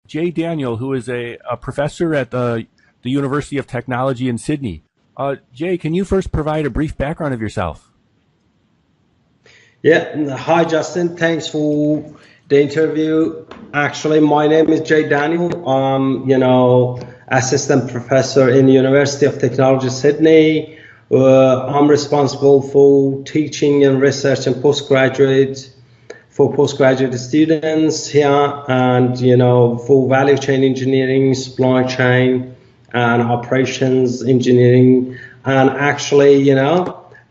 Jay Daniel, who is a professor at the University of Technology in Sydney. Jay, can you first provide a brief background of yourself? Yeah, hi Justin. Thanks for the interview. Actually, my name is Jay Daniel. I'm, assistant professor in the University of Technology Sydney. I'm responsible for teaching and research and postgraduate students here, and for value chain engineering, supply chain, and operations engineering. And actually,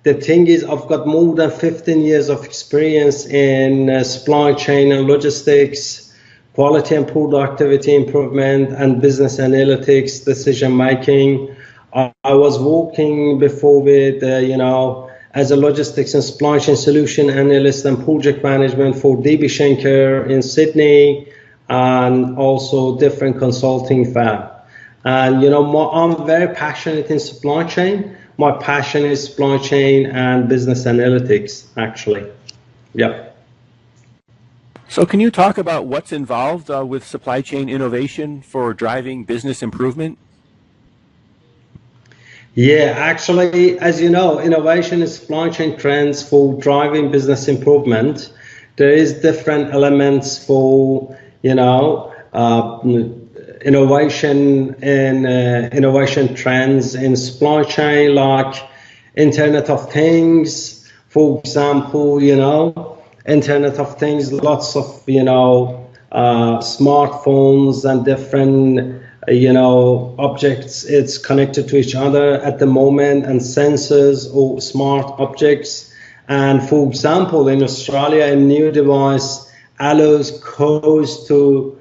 the thing is, I've got more than 15 years of experience in supply chain and logistics, quality and productivity improvement, and business analytics, decision making. I was working before with, as a logistics and supply chain solution analyst and project management for DB Schenker in Sydney, and also different consulting firm. And I'm very passionate in supply chain. My passion is supply chain and business analytics, actually. Yeah. So, can you talk about what's involved with supply chain innovation for driving business improvement? Yeah, actually, as you know, innovation is supply chain trends for driving business improvement. There is different elements for, innovation and innovation trends in supply chain, like Internet of Things, for example, Internet of Things, lots of, smartphones and different objects it's connected to each other at the moment, and sensors or smart objects. And for example, in Australia, a new device allows cows to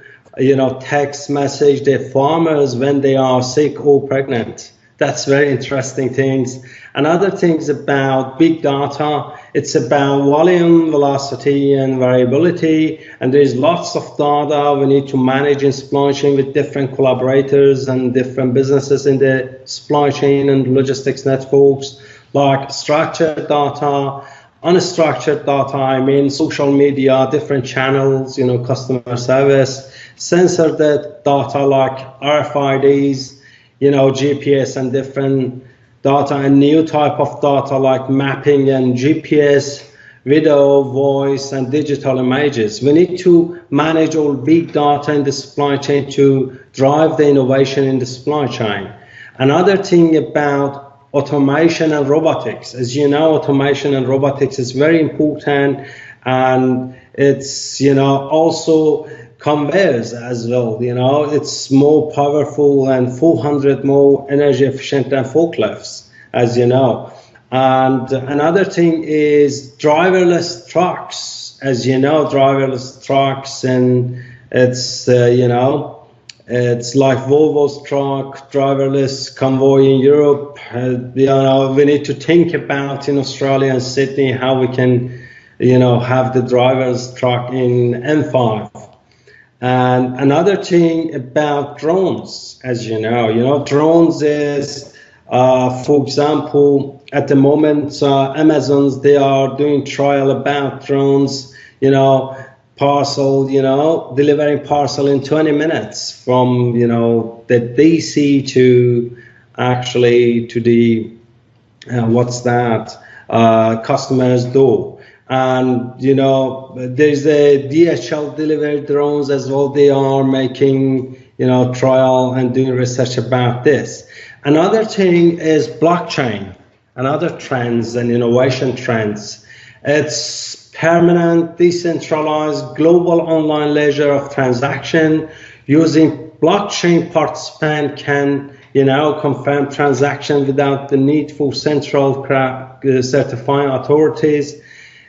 text message their farmers when they are sick or pregnant. That's very interesting things. Another things about big data, it's about volume, velocity, and variability. And there's lots of data we need to manage in supply chain with different collaborators and different businesses in the supply chain and logistics networks, like structured data, unstructured data, I mean social media, different channels, customer service, sensor data like RFIDs, GPS and different data, and new type of data like mapping and GPS, video, voice, and digital images. We need to manage all big data in the supply chain to drive the innovation in the supply chain. Another thing about automation and robotics, as you know, automation and robotics is very important, and it's also conveyors as well. It's more powerful and 400 more energy efficient than forklifts, as you know. And another thing is driverless trucks, as you know, driverless trucks, and it's it's like Volvo's truck, driverless convoy in Europe. We need to think about in Australia and Sydney how we can have the driverless truck in M5. And another thing about drones, as drones is, for example, at the moment, Amazon's, they are doing trial about drones, parcel, delivering parcel in 20 minutes from, the DC to actually to the, customer's door. And, there's a DHL delivery drones as well. They are making, trial and doing research about this. Another thing is blockchain, another trends and innovation trends. It's permanent, decentralized, global online ledger of transaction. Using blockchain, participant can, confirm transaction without the need for central certifying authorities.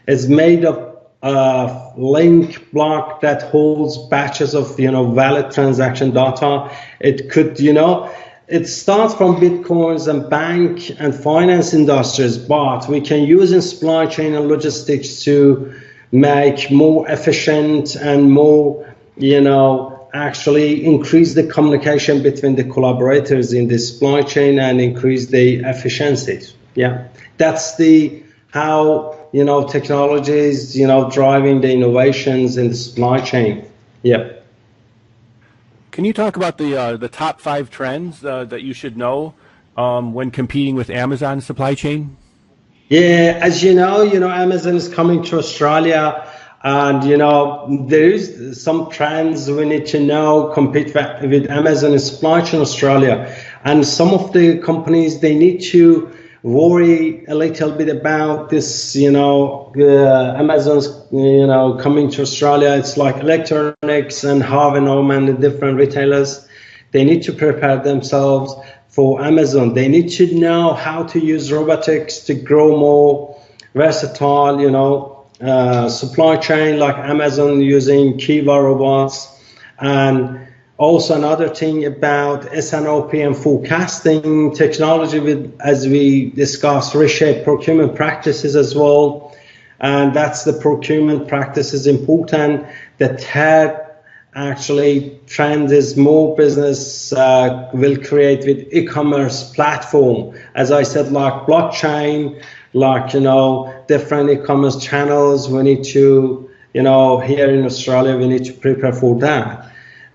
It's made of a link block that holds batches of valid transaction data. It could it starts from bitcoins and bank and finance industries, but we can use in supply chain and logistics to make more efficient and more actually increase the communication between the collaborators in the supply chain and increase the efficiencies. Yeah, that's the how technologies driving the innovations in the supply chain. Yeah. Can you talk about the top 5 trends that you should know when competing with Amazon's supply chain? Yeah, as Amazon is coming to Australia, and there is some trends we need to know compete with Amazon supply chain Australia, and some of the companies they need to worry a little bit about this. Amazon's coming to Australia. It's like electronics and Harvey Norman, the different retailers. They need to prepare themselves for Amazon. They need to know how to use robotics to grow more versatile, supply chain like Amazon using Kiva robots. And also another thing about S&OP and forecasting technology with, as we discussed, reshape procurement practices as well. And that's the procurement practices important. The third actually trend is more business will create with e-commerce platform, as I said, like blockchain, like different e-commerce channels. We need to here in Australia we need to prepare for that.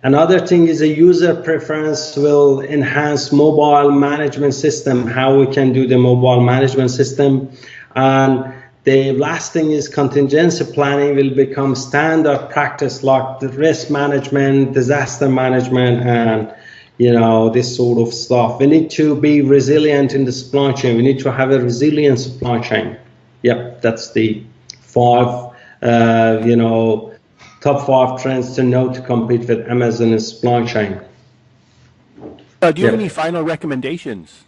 Another thing is a user preference will enhance mobile management system, how we can do the mobile management system. And the last thing is contingency planning will become standard practice, like the risk management, disaster management, and this sort of stuff. We need to be resilient in the supply chain. We need to have a resilient supply chain. Yep, that's the 5, top 5 trends to know to compete with Amazon and supply chain. Do you have any final recommendations?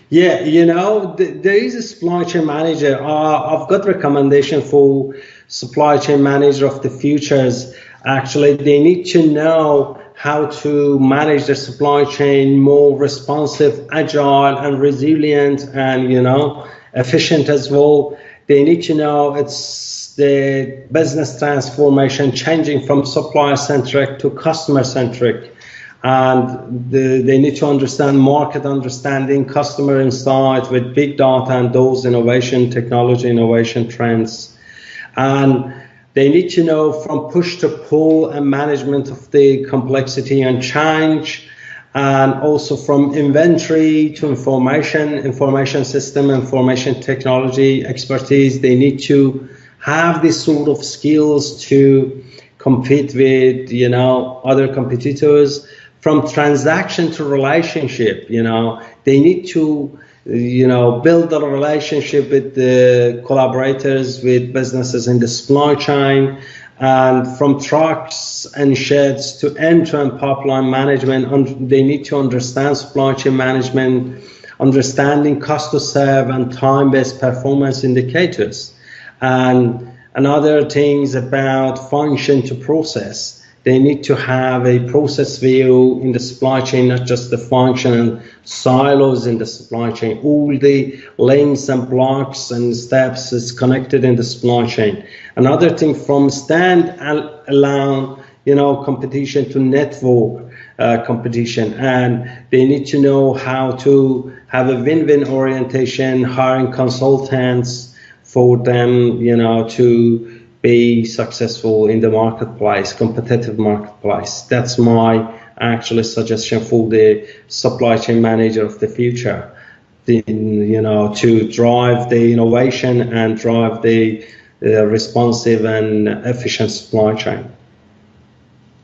Yeah, there is a supply chain manager. I've got recommendation for supply chain manager of the futures. Actually, they need to know how to manage their supply chain more responsive, agile, and resilient, and efficient as well. They need to know it's the business transformation changing from supplier centric to customer centric. And they need to understand market understanding, customer insight with big data and those technology innovation trends. And they need to know from push to pull and management of the complexity and change, and also from inventory to information system, information technology expertise. They need to have this sort of skills to compete with other competitors. From transaction to relationship, they need to, build a relationship with the collaborators, with businesses in the supply chain, and from trucks and sheds to end-to-end pipeline management. They need to understand supply chain management, understanding cost to serve and time-based performance indicators. And another thing is about function to process. They need to have a process view in the supply chain, not just the function and silos in the supply chain. All the links and blocks and steps is connected in the supply chain. Another thing, from stand-alone, competition to network competition. And they need to know how to have a win-win orientation, hiring consultants for them, to be successful in the marketplace, competitive marketplace. That's my actually suggestion for the supply chain manager of the future. To drive the innovation and drive the responsive and efficient supply chain.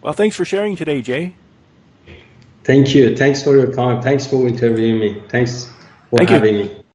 Well, thanks for sharing today, Jay. Thank you. Thanks for your time. Thanks for interviewing me. Thanks for having me.